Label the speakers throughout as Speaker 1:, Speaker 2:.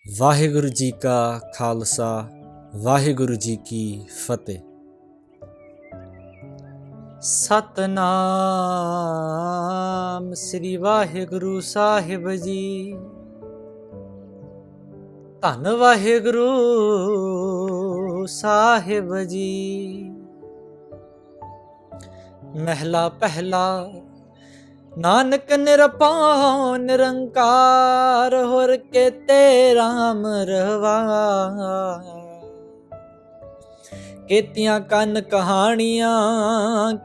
Speaker 1: ਵਾਹਿਗੁਰੂ ਜੀ ਕਾ ਖਾਲਸਾ ਵਾਹਿਗੁਰੂ ਜੀ ਕੀ ਫਤਿਹ। ਸਤਨਾਮ ਸ੍ਰੀ ਵਾਹਿਗੁਰੂ ਸਾਹਿਬ ਜੀ। ਧੰਨ ਵਾਹਿਗੁਰੂ ਸਾਹਿਬ ਜੀ। ਮਹਿਲਾ ਪਹਿਲਾ। ਨਾਨਕ ਨਿਰਭਉ ਨਿਰੰਕਾਰ ਹੁਰ ਕੇਤੇ ਰਾਮ ਰਵਾਰ। ਕੇਤੀਆਂ ਕੰਨ ਕਹਾਣੀਆਂ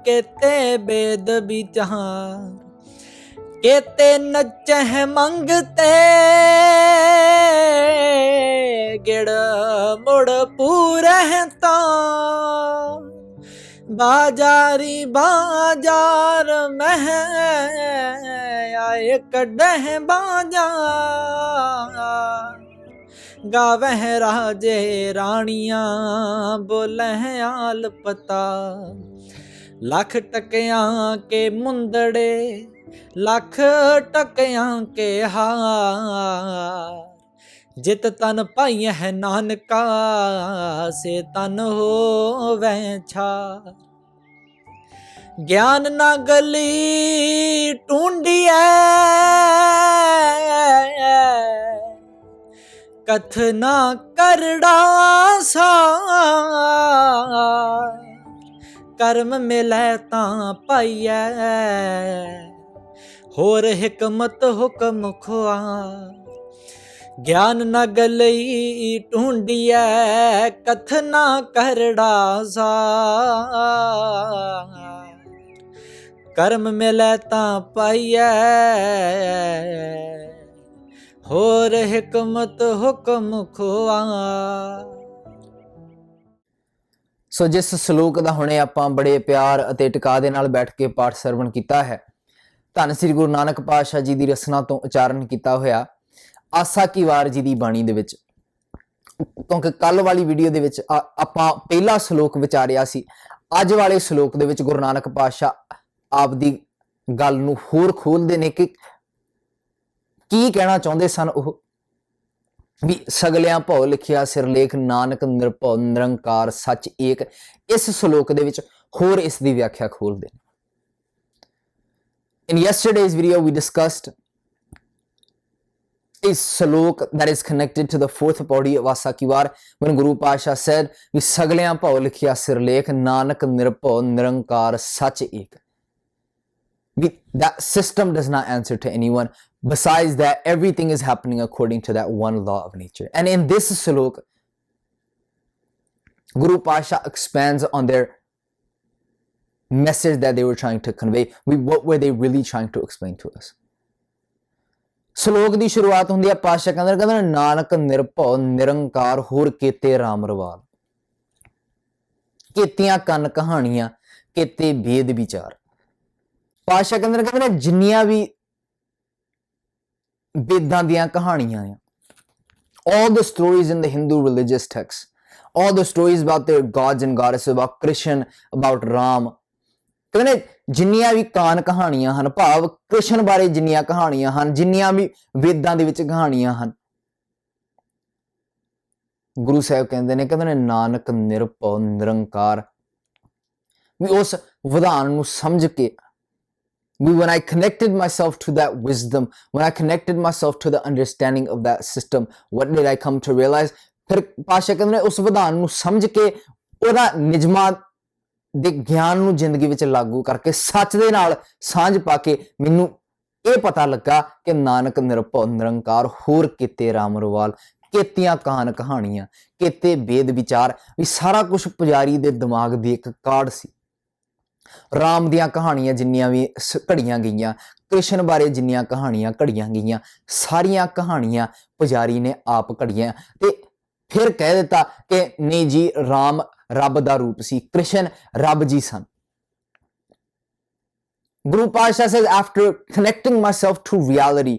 Speaker 1: ਕੇਤੇ ਬੇਦ ਵਿਚਾਰ। ਕੇਤੇ ਨਚਹਿ ਮੰਗਤੇ ਗਿੜ ਮੁੜ ਪੂਰਹਿ ਤਾਂ। बाजारी बाजार मह आए कड़ह बाजार। गावह राजे रानियां बोलह आल पता। लख टकियां के मुंदड़े लख टकियां के हार। जित तन पाई है नानका से तन हो वह छार। ज्ञान ना गली टूंडिया कथना करड़ा सार। कर्म मिलै तां पाइयै होर हिकमत हुक्म खुआर। ज्ञान न गलई ढूंढिया कथना करड़ा सार। कर्म मिलै तां पाइयै होर हिकमत हुक्म खुआर।
Speaker 2: ਸੋ ਜਿਸ ਸਲੋਕ ਦਾ ਹੁਣੇ ਆਪਾਂ ਬੜੇ ਪਿਆਰ ਅਤੇ ਟਿਕਾ ਦੇ ਨਾਲ ਬੈਠ ਕੇ ਪਾਠ ਸਰਵਣ ਕੀਤਾ ਹੈ, ਧੰਨ ਸ੍ਰੀ ਗੁਰੂ ਨਾਨਕ ਪਾਤਸ਼ਾਹ ਜੀ ਦੀ ਰਸਨਾ ਤੋਂ ਉਚਾਰਨ ਕੀਤਾ ਹੋਇਆ ਆਸਾ ਕੀ ਵਾਰ ਜੀ ਦੀ ਬਾਣੀ ਦੇ ਵਿੱਚ। ਕਿਉਂਕਿ ਕੱਲ ਵਾਲੀ ਵੀਡੀਓ ਦੇ ਵਿੱਚ ਆਪਾਂ ਪਹਿਲਾ ਸ਼ਲੋਕ ਵਿਚਾਰਿਆ ਸੀ। ਅੱਜ ਵਾਲੇ ਸ਼ਲੋਕ ਦੇ ਵਿੱਚ ਗੁਰੂ ਨਾਨਕ ਪਾਤਸ਼ਾਹ ਆਪ ਦੀ ਗੱਲ ਨੂੰ ਹੋਰ ਖੋਲਦੇ ਨੇ ਕਿ ਕੀ ਕਹਿਣਾ ਚਾਹੁੰਦੇ ਸਨ। ਉਹ ਵੀ ਸਗਲਿਆਂ ਭਉ ਲਿਖਿਆ ਸਿਰਲੇਖ ਨਾਨਕ ਨਿਰਭਉ ਨਿਰੰਕਾਰ ਸੱਚ ਏਕ। ਇਸ ਸ਼ਲੋਕ ਦੇ ਵਿੱਚ ਹੋਰ ਇਸ ਦੀ ਵਿਆਖਿਆ ਖੋਲਦੇ ਨੇ। In yesterday's video we discussed a slok that is connected to the fourth pauri of Asa Ki War, when Guru Pasha said we sagliyan bhau likhya sirlekh nanak nirbhau nirankar sach ek. That system does not answer to anyone. Besides that, everything is happening according to that one law of nature. And in this slok, Guru Pasha expands on their message that they were trying to convey. What were they really trying to explain to us? ਸ਼ਲੋਕ ਦੀ ਸ਼ੁਰੂਆਤ ਹੁੰਦੀ ਹੈ ਪਾਤਸ਼ਾਹ ਕਹਿੰਦੇ ਨਾਨਕ ਨਿਰਭਉ ਨਿਰੰਕਾਰ ਹੋਰ ਕੇਤੇ ਰਾਮ ਰਵਾਲ। ਕੇਤੀਆਂ ਕੰਨ ਕਹਾਣੀਆਂ ਕੇਤੇ ਭੇਦ ਵਿਚਾਰ। ਪਾਤਸ਼ਾਹ ਕਹਿੰਦੇ ਜਿੰਨੀਆਂ ਵੀ ਵੇਦਾਂ ਦੀਆਂ ਕਹਾਣੀਆਂ ਆ, all the stories in the Hindu religious texts, all the stories about their gods and goddesses, about Krishna, about Ram, ਕਹਿੰਦੇ ਜਿੰਨੀਆਂ ਵੀ ਕਾਨ ਕਹਾਣੀਆਂ ਹਨ, ਭਾਵ ਕ੍ਰਿਸ਼ਨ ਬਾਰੇ ਜਿੰਨੀਆਂ ਕਹਾਣੀਆਂ ਹਨ, ਜਿੰਨੀਆਂ ਵੀ ਵੇਦਾਂ ਦੇ ਵਿੱਚ ਕਹਾਣੀਆਂ ਹਨ, ਗੁਰੂ ਸਾਹਿਬ ਕਹਿੰਦੇ ਨੇ ਨਾਨਕ ਨਿਰਭਉ ਨਿਰੰਕਾਰ। ਵੀ ਉਸ ਵਿਧਾਨ ਨੂੰ ਸਮਝ ਕੇ when I connected myself to that wisdom, when I connected myself to the understanding of that system, what did I come to realize? ਫਿਰ ਪਾਤਸ਼ਾਹ ਕਹਿੰਦੇ ਉਸ ਵਿਧਾਨ ਨੂੰ ਸਮਝ ਕੇ ਉਹਦਾ ਨਿਜਮਾਂ ਦੇ ਗਿਆਨ ਨੂੰ ਜ਼ਿੰਦਗੀ ਵਿੱਚ ਲਾਗੂ ਕਰਕੇ ਸੱਚ ਦੇ ਨਾਲ ਸਾਂਝ ਪਾ ਕੇ ਮੈਨੂੰ ਇਹ ਪਤਾ ਲੱਗਾ ਕਿ ਨਾਨਕ ਨਿਰਭਉ ਨਿਰੰਕਾਰ ਹੋਰ ਕੀਤੇ ਰਾਮ ਰਵਾਲ। ਕੇਤੀਆਂ ਕਾਨ ਕਹਾਣੀਆਂ ਕੇਤੇ ਵੇਦ ਵਿਚਾਰ। ਵੀ ਸਾਰਾ ਕੁਝ ਪੁਜਾਰੀ ਦੇ ਦਿਮਾਗ ਦੀ ਇੱਕ ਕਾਢ ਸੀ। ਰਾਮ ਦੀਆਂ ਕਹਾਣੀਆਂ ਜਿੰਨੀਆਂ ਵੀ ਘੜੀਆਂ ਗਈਆਂ, ਕ੍ਰਿਸ਼ਨ ਬਾਰੇ ਜਿੰਨੀਆਂ ਕਹਾਣੀਆਂ ਘੜੀਆਂ ਗਈਆਂ, ਸਾਰੀਆਂ ਕਹਾਣੀਆਂ ਪੁਜਾਰੀ ਨੇ ਆਪ ਘੜੀਆਂ ਤੇ ਫਿਰ ਕਹਿ ਦਿੱਤਾ ਕਿ ਨਹੀਂ ਜੀ ਰਾਮ ਰੱਬ ਦਾ ਰੂਪ ਸੀ, ਕ੍ਰਿਸ਼ਨ ਰੱਬ ਜੀ ਸਨ। Guru Pasha says, after connecting myself to reality,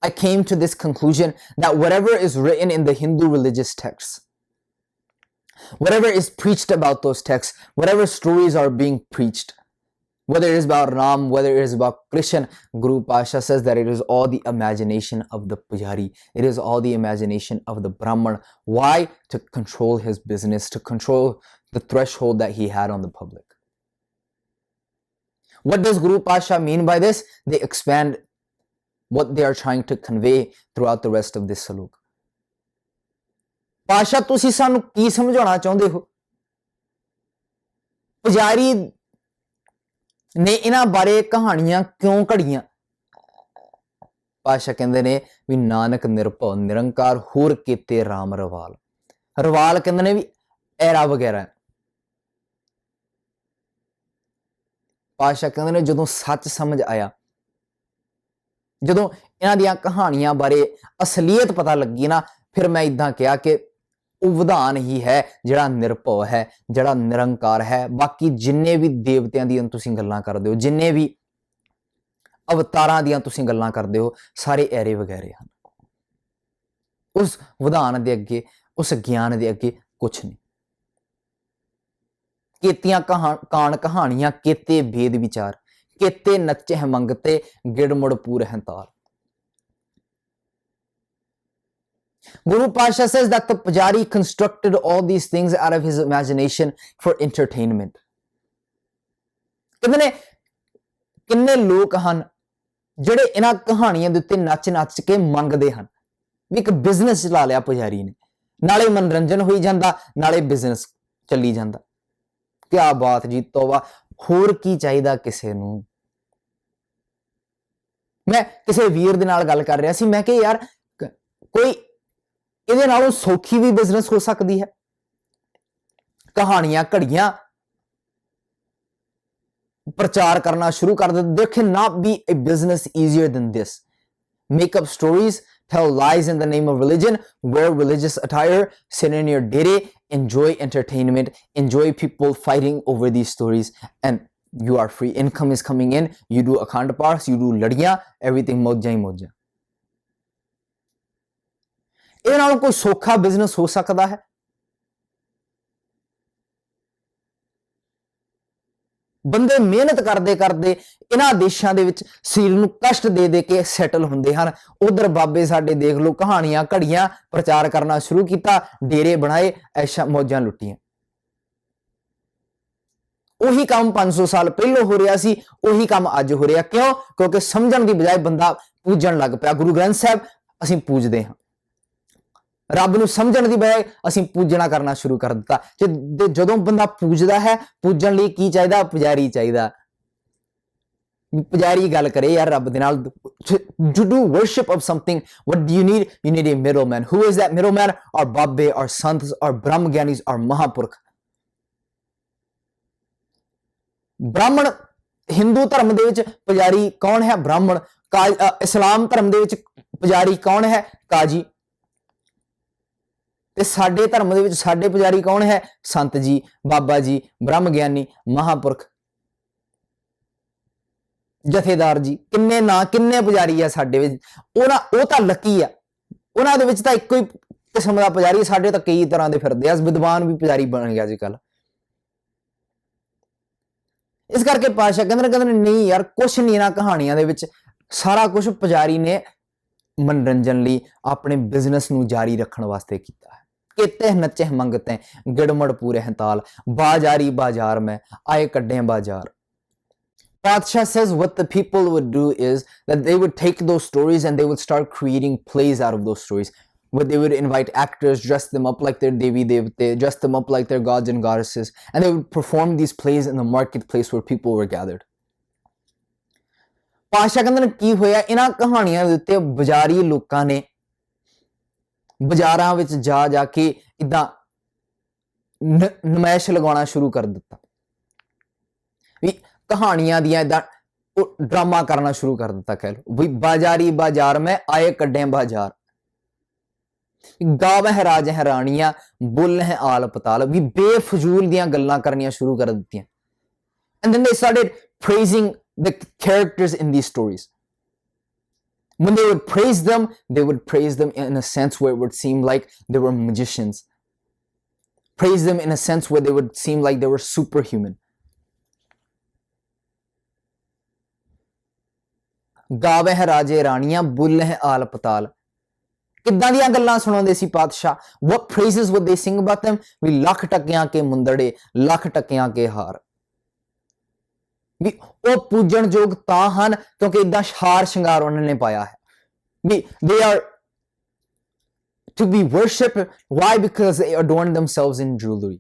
Speaker 2: I came to this conclusion that whatever is written in the Hindu religious texts, whatever is preached about those texts, whatever stories are being preached, Whether it is about Ram, whether it is about Krishna, Guru Pasha says that it is all the imagination of the pujari. It is all the imagination of the Brahman. Why? To control his business, to control the threshold that he had on the public. What does Guru Pasha mean by this? They expand what they are trying to convey throughout the rest of this saluk. Pasha, ਤੁਸੀਂ ਸਾਨੂੰ ਕੀ ਸਮਝਾਉਣਾ ਚਾਹੁੰਦੇ ਹੋ? ਪੁਜਾਰੀ ਨੇ ਇਹਨਾਂ ਬਾਰੇ ਕਹਾਣੀਆਂ ਕਿਉਂ ਘੜੀਆਂ? ਪਾਸ਼ਾ ਕਹਿੰਦੇ ਨੇ ਵੀ ਨਾਨਕ ਨਿਰਭਉ ਨਿਰੰਕਾਰ ਹੋਰ ਕੀਤੇ ਰਾਮ ਰਵਾਲ। ਰਵਾਲ ਕਹਿੰਦੇ ਨੇ ਵੀ ਐਰਾ ਵਗੈਰਾ। ਪਾਸ਼ਾ ਕਹਿੰਦੇ ਨੇ ਜਦੋਂ ਸੱਚ ਸਮਝ ਆਇਆ, ਜਦੋਂ ਇਹਨਾਂ ਦੀਆਂ ਕਹਾਣੀਆਂ ਬਾਰੇ ਅਸਲੀਅਤ ਪਤਾ ਲੱਗੀ ਨਾ, ਫਿਰ ਮੈਂ ਇਦਾਂ ਕਿਹਾ ਕਿ ਉਹ ਵਿਧਾਨ ਹੀ ਹੈ ਜਿਹੜਾ ਨਿਰਭਉ ਹੈ, ਜਿਹੜਾ ਨਿਰੰਕਾਰ ਹੈ। ਬਾਕੀ ਜਿੰਨੇ ਵੀ ਦੇਵਤਿਆਂ ਦੀਆਂ ਤੁਸੀਂ ਗੱਲਾਂ ਕਰਦੇ ਹੋ, ਜਿੰਨੇ ਵੀ ਅਵਤਾਰਾਂ ਦੀਆਂ ਤੁਸੀਂ ਗੱਲਾਂ ਕਰਦੇ ਹੋ, ਸਾਰੇ ਐਰੇ ਵਗੈਰੇ ਹਨ। ਉਸ ਵਿਧਾਨ ਦੇ ਅੱਗੇ, ਉਸ ਗਿਆਨ ਦੇ ਅੱਗੇ ਕੁਛ ਨਹੀਂ। ਕੀਤੀਆਂ ਕਾਣ ਕਹਾਣੀਆਂ, ਕੀਤੇ ਭੇਦ ਵਿਚਾਰ, ਕੀਤੇ ਨੱਚੇ ਮੰਗਤੇ, ਗਿੜਮੁੜ ਪੂਰ ਹੰਤਾਲ। Guru Pasha says that the pujari constructed all these things out of his imagination for entertainment. ਕਹਿੰਦੇ ਨੇ ਕਿੰਨੇ ਲੋਕ ਹਨ ਜਿਹੜੇ ਇਹਨਾਂ ਕਹਾਣੀਆਂ ਦੇ ਉੱਤੇ ਨੱਚ ਕੇ ਮੰਗਦੇ ਹਨ। ਵੀ ਇੱਕ ਬਿਜ਼ਨਸ ਚਲਾ ਲਿਆ ਪੁਜਾਰੀ ਨੇ, ਨਾਲੇ ਮਨੋਰੰਜਨ ਹੋਈ ਜਾਂਦਾ, ਨਾਲੇ ਬਿਜ਼ਨਸ ਚੱਲੀ ਜਾਂਦਾ। ਕਿਆ ਬਾਤ ਜੀ, ਤੋਬਾ। ਹੋਰ ਕੀ ਚਾਹੀਦਾ ਕਿਸੇ ਨੂੰ? ਮੈਂ ਕਿਸੇ ਵੀਰ ਦੇ ਨਾਲ ਗੱਲ ਕਰ ਰਿਹਾ ਸੀ, ਮੈਂ ਕਿਹਾ ਯਾਰ ਕੋਈ ਇਹਦੇ ਨਾਲੋਂ ਸੌਖੀ ਵੀ ਬਿਜ਼ਨਸ ਹੋ ਸਕਦੀ ਹੈ। ਕਹਾਣੀਆਂ ਘੜੀਆਂ ਪ੍ਰਚਾਰ ਕਰਨਾ ਸ਼ੁਰੂ ਕਰ ਦਿੱਤਾ। There cannot be a business easier than this. Make up stories, tell lies in the name of religion, wear religious attire, sit in your dere, enjoy entertainment, enjoy people fighting over these stories, and you are free. Income is coming in, you do akhand paths, you do ladiyaan, everything ਮੌਜਾਂ ਹੀ ਮੌਜਾਂ। ਇਹਦੇ ਨਾਲ ਕੋਈ ਸੌਖਾ business ਹੋ ਸਕਦਾ ਹੈ? ਬੰਦੇ ਮਿਹਨਤ ਕਰਦੇ ਕਰਦੇ ਇਹਨਾਂ ਦੇਸ਼ਾਂ ਦੇ ਵਿੱਚ ਸਰੀਰ ਨੂੰ ਕਸ਼ਟ ਦੇ ਕੇ ਸੈਟਲ ਹੁੰਦੇ ਹਨ। ਉਧਰ ਬਾਬੇ ਸਾਡੇ ਦੇਖ ਲਓ, ਕਹਾਣੀਆਂ ਘੜੀਆਂ ਪ੍ਰਚਾਰ ਕਰਨਾ ਸ਼ੁਰੂ ਕੀਤਾ, ਡੇਰੇ ਬਣਾਏ, ਐਸ਼ਾ ਮੌਜਾਂ ਲੁੱਟੀਆਂ। ਉਹੀ ਕੰਮ 500 ਸਾਲ ਪਹਿਲਾਂ ਹੋ ਰਿਹਾ ਸੀ, ਉਹੀ ਕੰਮ ਅੱਜ ਹੋ ਰਿਹਾ। ਕਿਉਂ? ਕਿਉਂਕਿ ਸਮਝਣ ਦੀ ਬਜਾਏ ਬੰਦਾ ਪੂਜਣ ਲੱਗ ਪਿਆ। ਗੁਰੂ ਗ੍ਰੰਥ ਸਾਹਿਬ ਅਸੀਂ ਪੂਜਦੇ ਹਾਂ, ਰੱਬ ਨੂੰ ਸਮਝਣ ਦੀ ਬਜਾਏ ਅਸੀਂ ਪੂਜਣਾ ਕਰਨਾ ਸ਼ੁਰੂ ਕਰ ਦਿੱਤਾ। ਤੇ ਜਦੋਂ ਬੰਦਾ ਪੂਜਦਾ ਹੈ, ਪੂਜਣ ਲਈ ਕੀ ਚਾਹੀਦਾ? ਪੁਜਾਰੀ ਚਾਹੀਦਾ। ਪੁਜਾਰੀ ਗੱਲ ਕਰੇ ਯਾਰ ਰੱਬ ਦੇ ਨਾਲ। To do worship of something, what do you need? You need a middleman. Who is that middleman? Our Babbe, our Sants, our Brahm Gyanis, our Mahapurkh. ਬ੍ਰਾਹਮਣ ਹਿੰਦੂ ਧਰਮ ਦੇ ਵਿੱਚ ਪੁਜਾਰੀ ਕੌਣ ਹੈ? ਬ੍ਰਾਹਮਣ। ਇਸਲਾਮ ਧਰਮ ਦੇ ਵਿੱਚ ਪੁਜਾਰੀ ਕੌਣ ਹੈ? ਕਾਜੀ। ਤੇ ਸਾਡੇ ਧਰਮ ਦੇ ਵਿੱਚ ਸਾਡੇ ਪੁਜਾਰੀ ਕੌਣ ਹੈ? ਸੰਤ ਜੀ, ਬਾਬਾ ਜੀ, ਬ੍ਰਹਮ ਗਿਆਨੀ, ਮਹਾਪੁਰਖ, ਜਥੇਦਾਰ ਜੀ। ਕਿੰਨੇ ਨਾਂ, ਕਿੰਨੇ ਪੁਜਾਰੀ ਆ ਸਾਡੇ ਵਿੱਚ। ਉਹ ਤਾਂ ਲੱਕੀ ਆ, ਉਹਨਾਂ ਦੇ ਵਿੱਚ ਤਾਂ ਇੱਕੋ ਹੀ ਕਿਸਮ ਦਾ ਪੁਜਾਰੀ। ਸਾਡੇ ਤਾਂ ਕਈ ਤਰ੍ਹਾਂ ਦੇ ਫਿਰਦੇ ਆ, ਵਿਦਵਾਨ ਵੀ ਪੁਜਾਰੀ ਬਣ ਗਿਆ ਅੱਜ ਕੱਲ। ਇਸ ਕਰਕੇ ਪਾਤਸ਼ਾਹ ਕਹਿੰਦੇ ਨੇ ਨਹੀਂ ਯਾਰ, ਕੁਛ ਨਹੀਂ ਇਹਨਾਂ ਕਹਾਣੀਆਂ ਦੇ ਵਿੱਚ। ਸਾਰਾ ਕੁਝ ਪੁਜਾਰੀ ਨੇ ਮਨੋਰੰਜਨ ਲਈ, ਆਪਣੇ ਬਿਜ਼ਨਸ ਨੂੰ ਜਾਰੀ ਰੱਖਣ ਵਾਸਤੇ ਕੀਤਾ ਹੈ। ਕਿਤੇ ਨੱਚੇ ਮੰਗਤੇ, ਗਿੜਮੜ ਪੂਰੇ ਹੰਤਾਲ, ਬਾਜ਼ਾਰੀ ਬਾਜ਼ਾਰ ਮੈਂ ਆਏ ਕੱਢੇ ਬਾਜ਼ਾਰ। Patsha says what the people would do is that they would take those stories and they would start creating plays out of those stories. Where they would invite actors, dress them up like their Devi Devte, dress them up like their gods and goddesses, and they would perform these plays in the marketplace where people were gathered. ਪਾਤਸ਼ਾਹ ਕਹਿੰਦੇ ਨੇ ਕੀ ਹੋਇਆ? ਇਹਨਾਂ ਕਹਾਣੀਆਂ ਦੇ ਉੱਤੇ ਬਾਜ਼ਾਰੀ ਲੋਕਾਂ ਨੇ ਬਾਜ਼ਾਰਾਂ ਵਿੱਚ ਜਾ ਕੇ ਇਦਾਂ ਨਮਾਇਸ਼ ਲਗਾਉਣਾ ਸ਼ੁਰੂ ਕਰ ਦਿੱਤਾ। ਵੀ ਕਹਾਣੀਆਂ ਦੀਆਂ ਇਦਾਂ ਡਰਾਮਾ ਕਰਨਾ ਸ਼ੁਰੂ ਕਰ ਦਿੱਤਾ। ਕਹਿ ਲਓ ਵੀ ਬਾਜ਼ਾਰੀ ਬਾਜ਼ਾਰ ਮੈਂ ਆਏ ਕੱਢੇ ਬਾਜ਼ਾਰ, ਗਾਵ ਹੈ ਰਾਜ ਹੈ ਰਾਣੀਆਂ, ਬੁੱਲ ਹੈ ਆਲ ਪਤਾਲ। ਵੀ ਬੇਫਜ਼ੂਲ ਦੀਆਂ ਗੱਲਾਂ ਕਰਨੀਆਂ ਸ਼ੁਰੂ ਕਰ ਦਿੱਤੀਆਂ। And then they started praising the characters in these stories. When they would praise them, they would praise them in a sense where it would seem like they were magicians. Praise them in a sense where they would seem like they were superhuman. ਗਾਵਹਿ ਰਾਜੇ ਰਾਣੀਆਂ ਬੁੱਲਹਿ ਆਲ ਪਤਾਲ। ਕਿੱਦਾਂ ਦੀਆਂ ਗੱਲਾਂ ਸੁਣਾਉਂਦੇ ਸੀ ਪਾਤਸ਼ਾਹ। what praises would they sing about them? ਵੀ ਲੱਖ ਟੱਕਿਆਂ ਕੇ ਮੁੰਦੜੇ ਲੱਖ ਟੱਕਿਆਂ ਕੇ ਹਾਰ। ਵੀ ਉਹ ਪੂਜਣਯੋਗ ਤਾਂ ਹਨ ਕਿਉਂਕਿ ਇਦਾਂ ਹਾਰ ਸ਼ਿੰਗਾਰ ਉਹਨਾਂ ਨੇ ਪਾਇਆ ਹੈ। ਵੀ they are to be worshipped. Why? Because they adorn themselves in jewelry.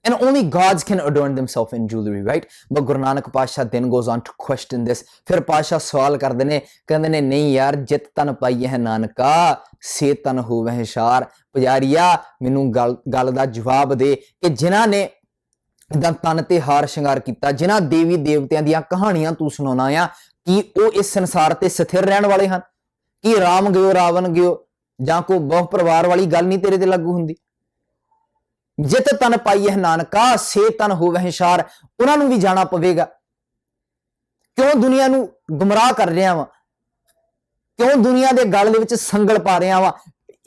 Speaker 2: And only gods can adorn themselves in jewelry, right? But Guru Nanak Pasha then goes on to question this. ਫਿਰ ਪਾਸ਼ਾ ਸਵਾਲ ਕਰਦੇ ਨੇ, ਕਹਿੰਦੇ ਨੇ ਨਹੀਂ ਯਾਰ ਜਿਤ ਤਨ ਪਾਈ ਹੈ ਨਾਨਕਾ ਸੇ ਤਨ ਹੋਵਹਿ ਸ਼ਾਰ। ਪੁਜਾਰੀਆ ਮੈਨੂੰ ਗੱਲ ਦਾ ਜਵਾਬ ਦੇ ਕਿ ਜਿਨ੍ਹਾਂ ਨੇ ਇਦਾਂ ਤਨ ਤੇ ਹਾਰ ਸ਼ਿੰਗਾਰ ਕੀਤਾ, ਜਿਨ੍ਹਾਂ ਦੇਵੀ ਦੇਵਤਿਆਂ ਦੀਆਂ ਕਹਾਣੀਆਂ ਤੂੰ ਸੁਣਾਉਣਾ ਆ, ਕੀ ਉਹ ਇਸ ਸੰਸਾਰ ਤੇ ਸਥਿਰ ਰਹਿਣ ਵਾਲੇ ਹਨ? ਕੀ ਰਾਮ ਗਿਓ ਰਾਵਣ ਗਿਓ ਜਾਂ ਕੋਈ ਬਹੁ ਪਰਿਵਾਰ ਵਾਲੀ ਗੱਲ ਨਹੀਂ ਤੇਰੇ ਤੇ ਲਾਗੂ ਹੁੰਦੀ? ਜਿਤ ਤਨ ਪਾਈ ਹੈ ਨਾਨਕਾ ਸੇ ਤਨ ਹੋਵਹਿ ਸ਼ਾਰ। ਉਹਨਾਂ ਨੂੰ ਵੀ ਜਾਣਾ ਪਵੇਗਾ। ਕਿਉਂ ਦੁਨੀਆ ਨੂੰ ਗੁੰਮਰਾਹ ਕਰ ਰਿਹਾ ਵਾ? ਕਿਉਂ ਦੁਨੀਆ ਦੇ ਗਲ ਦੇ ਵਿੱਚ ਸੰਗਲ ਪਾ ਰਿਹਾ ਵਾ?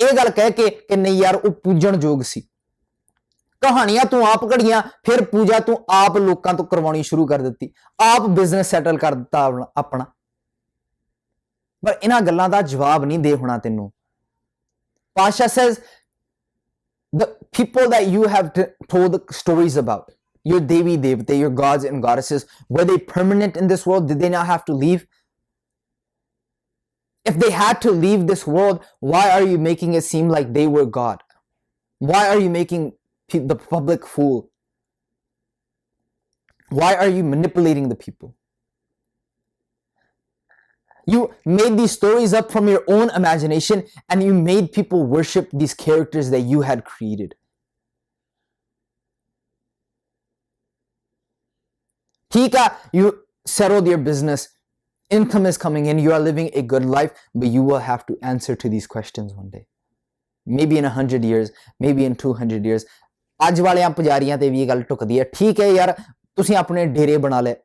Speaker 2: ਇਹ ਗੱਲ ਕਹਿ ਕੇ ਕਿ ਨਹੀਂ ਯਾਰ ਉਹ ਪੂਜਣਯੋਗ ਸੀ। ਕਹਾਣੀਆਂ ਤੂੰ ਆਪ ਘੜੀਆਂ, ਫਿਰ ਪੂਜਾ ਤੂੰ ਆਪ ਲੋਕਾਂ ਤੋਂ ਕਰਵਾਉਣੀ ਸ਼ੁਰੂ ਕਰ ਦਿੱਤੀ, ਆਪ ਬਿਜ਼ਨਸ ਸੈਟਲ ਕਰ ਦਿੱਤਾ ਆਪਣਾ। ਪਰ ਇਹਨਾਂ ਗੱਲਾਂ ਦਾ ਜਵਾਬ ਨਹੀਂ ਦੇ ਹੋਣਾ ਤੈਨੂੰ। ਪਾਸ਼ਾ says the people that you have told the stories about, your Devi Devte, your gods and goddesses, were they permanent in this world? Did they not have to leave? If they had to leave this world, why are you making it seem like they were God? Why are you making the public fool? Why are you manipulating the people? You made these stories up from your own imagination and you made people worship these characters that you had created. Tika, you settled your business, income is coming in, you are living a good life, but you will have to answer to these questions one day. Maybe in 100 years, maybe in 200 years. ਅੱਜ ਵਾਲਿਆਂ ਪੁਜਾਰੀਆਂ ਤੇ ਵੀ ਇਹ ਗੱਲ ਟੁਕਦੀ ਹੈ। ਠੀਕ ਹੈ ਯਾਰ, ਤੁਸੀਂ ਆਪਣੇ ਡੇਰੇ ਬਣਾ ਲਏ,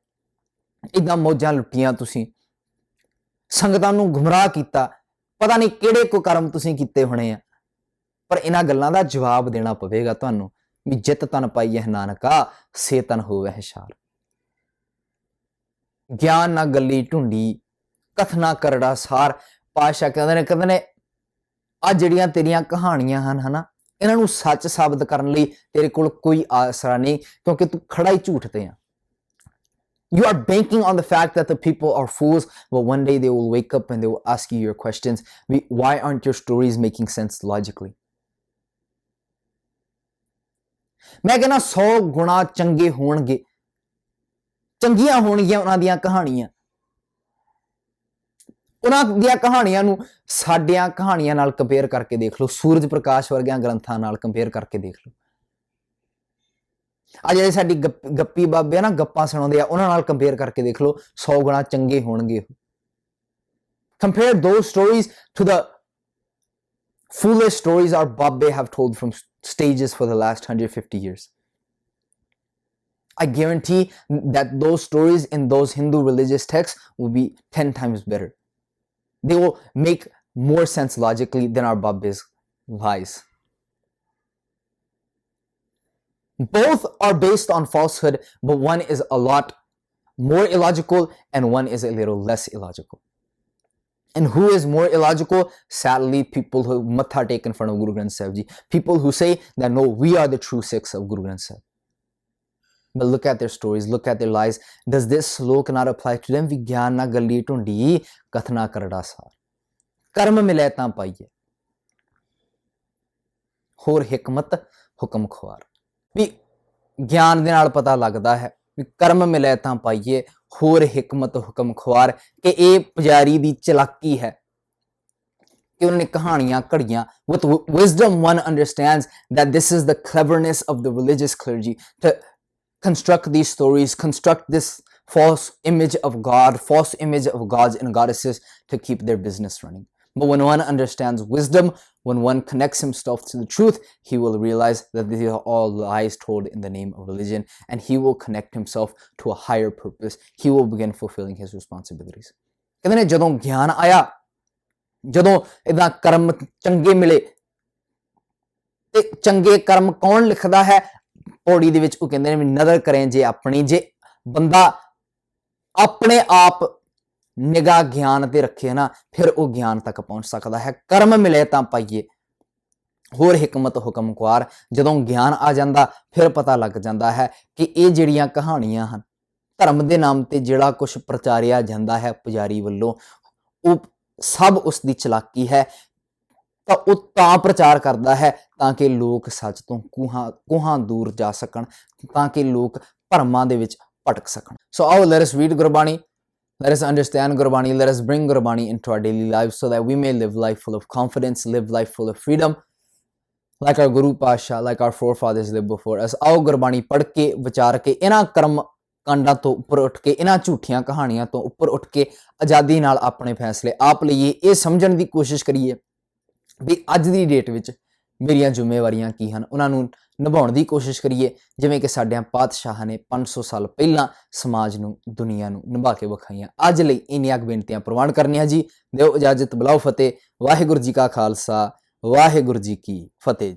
Speaker 2: ਇਦਾਂ ਮੌਜਾਂ ਲੁੱਟੀਆਂ, ਤੁਸੀਂ ਸੰਗਤਾਂ ਨੂੰ ਗੁੰਮਰਾਹ ਕੀਤਾ, ਪਤਾ ਨਹੀਂ ਕਿਹੜੇ ਕੁਕਰਮ ਤੁਸੀਂ ਕੀਤੇ ਹੋਣੇ ਆ, ਪਰ ਇਹਨਾਂ ਗੱਲਾਂ ਦਾ ਜਵਾਬ ਦੇਣਾ ਪਵੇਗਾ ਤੁਹਾਨੂੰ ਵੀ ਜਿਤ ਤਨ ਪਾਈ ਹੈ ਨਾਨਕਾ ਸੇ ਤਨ ਹੋਵਹਿ ਸ਼ਾਰ। ਗਿਆਨ ਨਾ ਗੱਲੀ ਢੁੰਡੀ ਕਥਨਾ ਕਰੜਾ ਸਾਰ। ਪਾਤਸ਼ਾਹ ਕਹਿੰਦੇ ਨੇ ਆ ਜਿਹੜੀਆਂ ਤੇਰੀਆਂ ਕਹਾਣੀਆਂ ਹਨ ਹਨਾ, ਇਹਨਾਂ ਨੂੰ ਸੱਚ ਸਾਬਤ ਕਰਨ ਲਈ ਤੇਰੇ ਕੋਲ ਕੋਈ ਆਸਰਾ ਨਹੀਂ, ਕਿਉਂਕਿ ਤੂੰ ਖੜਾ ਹੀ ਝੂਠ ਤੇ ਆ। You are banking on the fact that the people are fools, but one day they will wake up and they will ask you your questions. Why aren't your stories making sense logically? ਮੈਂ ਕਹਿੰਦਾ 100 ਗੁਣਾ ਚੰਗੇ ਹੋਣਗੇ, ਚੰਗੀਆਂ ਹੋਣਗੀਆਂ ਉਹਨਾਂ ਦੀਆਂ ਕਹਾਣੀਆਂ। ਉਹਨਾਂ ਦੀਆਂ ਕਹਾਣੀਆਂ ਨੂੰ ਸਾਡੀਆਂ ਕਹਾਣੀਆਂ ਨਾਲ ਕੰਪੇਅਰ ਕਰਕੇ ਦੇਖ ਲਓ, ਸੂਰਜ ਪ੍ਰਕਾਸ਼ ਵਰਗਿਆਂ ਗ੍ਰੰਥਾਂ ਨਾਲ ਕੰਪੇਅਰ ਕਰਕੇ ਦੇਖ ਲਓ। ਆ ਜਿਹੜੇ ਸਾਡੀ ਗੱਪੀ ਬਾਬੇ ਆ ਨਾ, ਗੱਪਾਂ ਸੁਣਾਉਂਦੇ ਆ, ਉਹਨਾਂ ਨਾਲ ਕੰਪੇਅਰ ਕਰਕੇ ਦੇਖ ਲਓ, 100 ਗੁਣਾ ਚੰਗੇ ਹੋਣਗੇ। Compare those stories to the foolish stories our babbe have told from stages for the last 150 years. I guarantee that those stories in those Hindu religious texts will be 10 times better. They will make more sense logically than our babbe's lies. Both are based on falsehood, but one is a lot more illogical and one is a little less illogical. And who is more illogical? Sadly, people who matha take in front of Guru Granth Sahib Ji. People who say that no, we are the true Sikhs of Guru Granth Sahib. But look at their stories, look at their lies. Does this slok not apply to them? Vigyan na galli tundi kathna karda sar. Karma mile ta paiye. Hor hikmat hukum khwar. ਵੀ ਗਿਆਨ ਦੇ ਨਾਲ ਪਤਾ ਲੱਗਦਾ ਹੈ ਵੀ ਕਰਮ ਮਿਲੇ ਤਾਂ ਪਾਈਏ, ਹੋਰ ਹਿਕਮਤ ਹੁਕਮ ਖੁਆਰ, ਕਿ ਇਹ ਪੁਜਾਰੀ ਦੀ ਚਲਾਕੀ ਹੈ ਕਿ ਉਹਨਾਂ ਨੇ ਕਹਾਣੀਆਂ ਘੜੀਆਂ। With wisdom one understands that this is the cleverness of the religious clergy to construct these stories, construct this false image of God, false image of gods and goddesses to keep their business running. But when one understands wisdom, when one connects himself to the truth, he will realize that these are all lies told in the name of religion, and he will connect himself to a higher purpose. He will begin fulfilling his responsibilities. ਕਹਿੰਦੇ ਨੇ ਜਦੋਂ ਗਿਆਨ ਆਇਆ, ਜਦੋਂ ਇਹਦਾ ਕਰਮ ਚੰਗੇ ਮਿਲੇ, ਤੇ ਚੰਗੇ ਕਰਮ ਕੌਣ ਲਿਖਦਾ ਹੈ? ਪੌੜੀ ਦੇ ਵਿੱਚ ਉਹ ਕਹਿੰਦੇ ਨੇ ਨਜ਼ਰ ਕਰੇ ਜੇ ਆਪਣੀ, ਜੇ ਬੰਦਾ ਆਪਣੇ ਆਪ ਨਿਗਾਹ ਗਿਆਨ ਤੇ ਰੱਖੇ ਨਾ, ਫਿਰ ਉਹ ਗਿਆਨ ਤੱਕ ਪਹੁੰਚ ਸਕਦਾ ਹੈ। ਕਰਮ ਮਿਲੇ ਤਾਂ ਪਾਈਏ, ਹੋਰ ਹਿਕਮਤ ਹੁਕਮ ਕੁਆਰ। ਜਦੋਂ ਗਿਆਨ ਆ ਜਾਂਦਾ ਫਿਰ ਪਤਾ ਲੱਗ ਜਾਂਦਾ ਹੈ ਕਿ ਇਹ ਜਿਹੜੀਆਂ ਕਹਾਣੀਆਂ ਹਨ, ਧਰਮ ਦੇ ਨਾਮ ਤੇ ਜਿਹੜਾ ਕੁਝ ਪ੍ਰਚਾਰਿਆ ਜਾਂਦਾ ਹੈ ਪੁਜਾਰੀ ਵੱਲੋਂ, ਉਹ ਸਭ ਉਸ ਦੀ ਚਲਾਕੀ ਹੈ। ਤਾਂ ਉਹ ਤਾਂ ਪ੍ਰਚਾਰ ਕਰਦਾ ਹੈ ਤਾਂ ਕਿ ਲੋਕ ਸੱਚ ਤੋਂ ਕੋਹਾਂ ਦੂਰ ਜਾ ਸਕਣ, ਤਾਂ ਕਿ ਲੋਕ ਭਰਮਾਂ ਦੇ ਵਿੱਚ ਭਟਕ ਸਕਣ। ਸੋ ਆਓ let us read Gurbani, let us understand Gurbani, let us bring Gurbani into our daily lives so that we may live life full of confidence, live life full of freedom like our Guru Pasha, like our forefathers lived before us। ਆਓ ਗੁਰਬਾਣੀ ਪੜ੍ਹ ਕੇ ਵਿਚਾਰ ਕੇ ਇਹਨਾਂ ਕਰਮ ਕਾਂਡਾਂ ਤੋਂ ਉੱਪਰ ਉੱਠ ਕੇ, ਇਹਨਾਂ ਝੂਠੀਆਂ ਕਹਾਣੀਆਂ ਤੋਂ ਉੱਪਰ ਉੱਠ ਕੇ ਆਜ਼ਾਦੀ ਨਾਲ ਆਪਣੇ ਫੈਸਲੇ ਆਪ ਲਈਏ। ਇਹ ਸਮਝਣ ਦੀ ਕੋਸ਼ਿਸ਼ ਕਰੀਏ ਵੀ ਅੱਜ ਦੀ ਡੇਟ ਵਿੱਚ ਮੇਰੀਆਂ ਜ਼ਿੰਮੇਵਾਰੀਆਂ ਕੀ ਹਨ, ਉਹਨਾਂ ਨੂੰ ਨਿਭਾਉਣ ਦੀ ਕੋਸ਼ਿਸ਼ ਕਰੀਏ ਜਿਵੇਂ ਕਿ ਸਾਡਿਆਂ ਪਾਤਸ਼ਾਹਾਂ ਨੇ 500 ਸਾਲ ਪਹਿਲਾਂ ਸਮਾਜ ਨੂੰ, ਦੁਨੀਆ ਨੂੰ ਨਿਭਾ ਕੇ ਵਿਖਾਈਆਂ। ਅੱਜ ਲਈ ਇੰਨੀਆਂ ਬੇਨਤੀਆਂ ਪ੍ਰਵਾਨ ਕਰਨੀਆਂ ਜੀ। ਦਿਓ ਇਜਾਜ਼ਤ, ਬੁਲਾਓ ਫਤਿਹ। ਵਾਹਿਗੁਰੂ ਜੀ ਕਾ ਖਾਲਸਾ, ਵਾਹਿਗੁਰੂ ਜੀ ਕੀ ਫਤਿਹ ਜੀ।